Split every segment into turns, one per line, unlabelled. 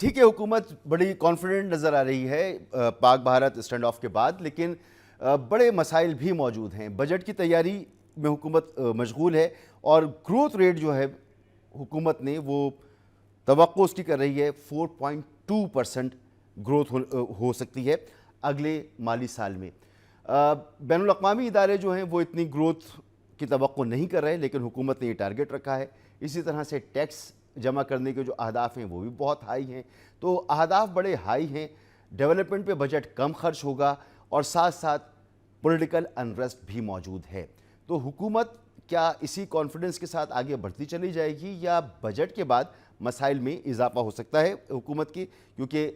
ٹھیک ہے، حکومت بڑی کانفیڈنٹ نظر آ رہی ہے پاک بھارت اسٹینڈ آف کے بعد، لیکن بڑے مسائل بھی موجود ہیں۔ بجٹ کی تیاری میں حکومت مشغول ہے اور گروتھ ریٹ جو ہے حکومت نے وہ توقع اس کی کر رہی ہے 4.2% گروتھ ہو سکتی ہے اگلے مالی سال میں۔ بین الاقوامی ادارے جو ہیں وہ اتنی گروتھ کی توقع نہیں کر رہے، لیکن حکومت نے یہ ٹارگٹ رکھا ہے۔ اسی طرح سے ٹیکس جمع کرنے کے جو اہداف ہیں وہ بھی بہت ہائی ہیں، تو اہداف بڑے ہائی ہیں۔ ڈیولپمنٹ پہ بجٹ کم خرچ ہوگا اور ساتھ ساتھ پولیٹیکل انریسٹ بھی موجود ہے۔ تو حکومت کیا اسی کانفیڈنس کے ساتھ آگے بڑھتی چلی جائے گی یا بجٹ کے بعد مسائل میں اضافہ ہو سکتا ہے حکومت کی؟ کیونکہ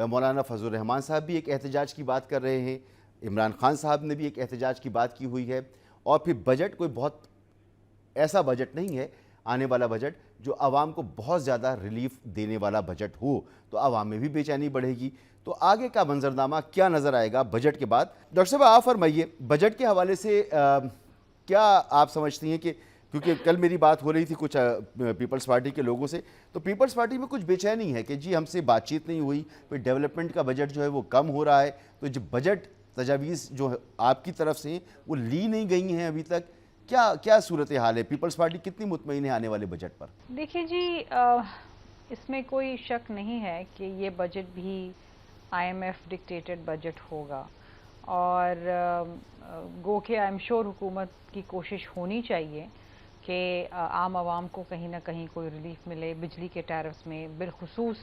مولانا فضل الرحمان صاحب بھی ایک احتجاج کی بات کر رہے ہیں، عمران خان صاحب نے بھی ایک احتجاج کی بات کی ہوئی ہے، اور پھر بجٹ کوئی بہت ایسا بجٹ نہیں ہے آنے والا بجٹ جو عوام کو بہت زیادہ ریلیف دینے والا بجٹ ہو، تو عوام میں بھی بے چینی بڑھے گی۔ تو آگے کا منظرنامہ کیا نظر آئے گا بجٹ کے بعد؟ ڈاکٹر صاحب آپ فرمائیے، بجٹ کے حوالے سے کیا آپ سمجھتی ہیں کہ کیونکہ کل میری بات ہو رہی تھی کچھ پیپلز پارٹی کے لوگوں سے، تو پیپلز پارٹی میں کچھ بے چینی ہے کہ جی ہم سے بات چیت نہیں ہوئی، پھر ڈیولپمنٹ کا بجٹ جو ہے وہ کم ہو رہا ہے، تو جو بجٹ تجاویز جو آپ کی طرف سے وہ لی نہیں گئی ہیں ابھی تک، کیا صورتحال ہے؟ پیپلز پارٹی کتنی مطمئن ہے آنے والے بجٹ پر؟
دیکھیے جی، اس میں کوئی شک نہیں ہے کہ یہ بجٹ بھی I M F dictated budget ہوگا، اور گو کہ آئی ایم شور حکومت کی کوشش ہونی چاہیے کہ عام عوام کو کہیں نہ کہیں کوئی ریلیف ملے بجلی کے ٹیرفس میں، بالخصوص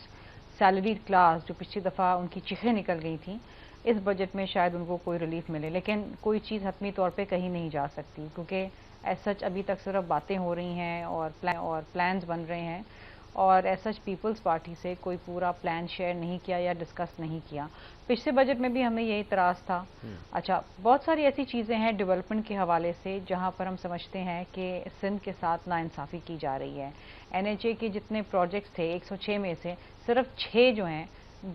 سیلریڈ کلاس جو پچھلی دفعہ ان کی چیخیں نکل گئی تھیں، اس بجٹ میں شاید ان کو کوئی ریلیف ملے، لیکن کوئی چیز حتمی طور پہ کہیں نہیں جا سکتی، کیونکہ ایز سچ ابھی تک صرف باتیں ہو رہی ہیں اور پلانز بن رہے ہیں، اور ایز سچ پیپلز پارٹی سے کوئی پورا پلان شیئر نہیں کیا یا ڈسکس نہیں کیا۔ پچھلے بجٹ میں بھی ہمیں یہ اعتراض تھا۔ اچھا، بہت ساری ایسی چیزیں ہیں ڈیولپمنٹ کے حوالے سے جہاں پر ہم سمجھتے ہیں کہ سندھ کے ساتھ ناانصافی کی جا رہی ہے۔ این ایچ اے کے جتنے پروجیکٹس تھے 106 میں سے صرف 6 جو ہیں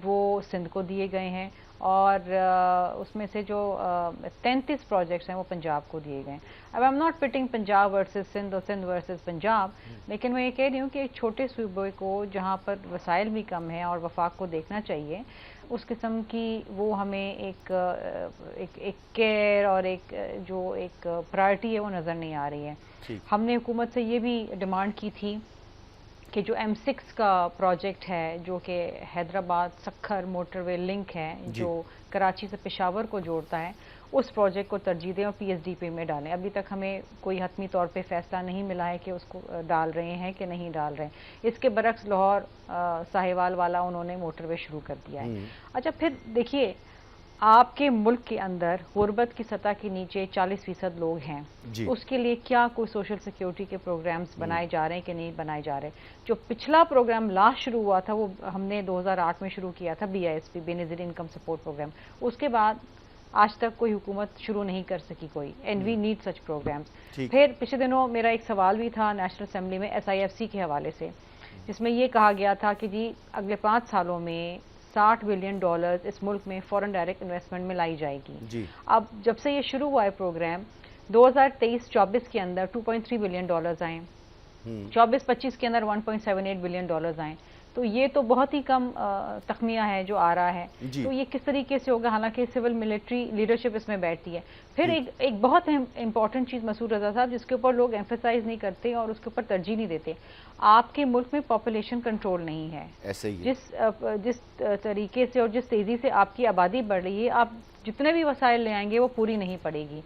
وہ سندھ کو دیے گئے ہیں، اور اس میں سے جو 33 پروجیکٹس ہیں وہ پنجاب کو دیے گئے ہیں۔ اب I am not putting Punjab versus Sindh اور سندھ ورسز پنجاب، لیکن میں یہ کہہ رہی ہوں کہ ایک چھوٹے صوبے کو جہاں پر وسائل بھی کم ہیں اور وفاق کو دیکھنا چاہیے، اس قسم کی وہ ہمیں ایک کیئر اور ایک پرائرٹی ہے وہ نظر نہیں آ رہی ہے۔ ہم نے حکومت سے یہ بھی ڈیمانڈ کی تھی کہ جو M6 کا پروجیکٹ ہے جو کہ حیدرآباد سکھر موٹر وے لنک ہے جو کراچی سے پشاور کو جوڑتا ہے، اس پروجیکٹ کو ترجیح دیں اور PSDP میں ڈالیں۔ ابھی تک ہمیں کوئی حتمی طور پہ فیصلہ نہیں ملا ہے کہ اس کو ڈال رہے ہیں کہ نہیں ڈال رہے ہیں۔ اس کے برعکس لاہور ساہیوال والا انہوں نے موٹر وے شروع کر دیا ہے۔ اچھا، پھر دیکھیے آپ کے ملک کے اندر غربت کی سطح کے نیچے 40% لوگ ہیں، اس کے لیے کیا کوئی سوشل سیکیورٹی کے پروگرامز بنائے جا رہے ہیں کہ نہیں بنائے جا رہے؟ جو پچھلا پروگرام لاسٹ شروع ہوا تھا وہ ہم نے 2008 میں شروع کیا تھا، BISP بے نظیر انکم سپورٹ پروگرام، اس کے بعد آج تک کوئی حکومت شروع نہیں کر سکی کوئی، and we need such programmes. پھر پچھلے دنوں میرا ایک سوال بھی تھا نیشنل اسمبلی میں SIFC کے حوالے سے، جس میں یہ کہا گیا تھا کہ جی اگلے 5 سالوں میں $60 بلین اس ملک میں فورن ڈائریکٹ انویسٹمنٹ میں لائی جائے گی۔ اب جب سے یہ شروع ہوا ہے پروگرام 2023-24 کے اندر $2.3 بلین آئیں، 24-25 کے اندر $1.78 بلین آئیں، تو یہ تو بہت ہی کم تخمینہ ہے جو آ رہا ہے۔ تو یہ کس طریقے سے ہوگا؟ حالانکہ سول ملٹری لیڈرشپ اس میں بیٹھتی ہے۔ پھر ایک بہت امپورٹنٹ چیز مسعود رضا صاحب جس کے اوپر لوگ ایمفیسائز نہیں کرتے اور اس کے اوپر ترجیح نہیں دیتے، آپ کے ملک میں پاپولیشن کنٹرول نہیں ہے۔ جس طریقے سے اور جس تیزی سے آپ کی آبادی بڑھ رہی ہے، آپ جتنے بھی وسائل لے آئیں گے وہ پوری نہیں پڑے گی۔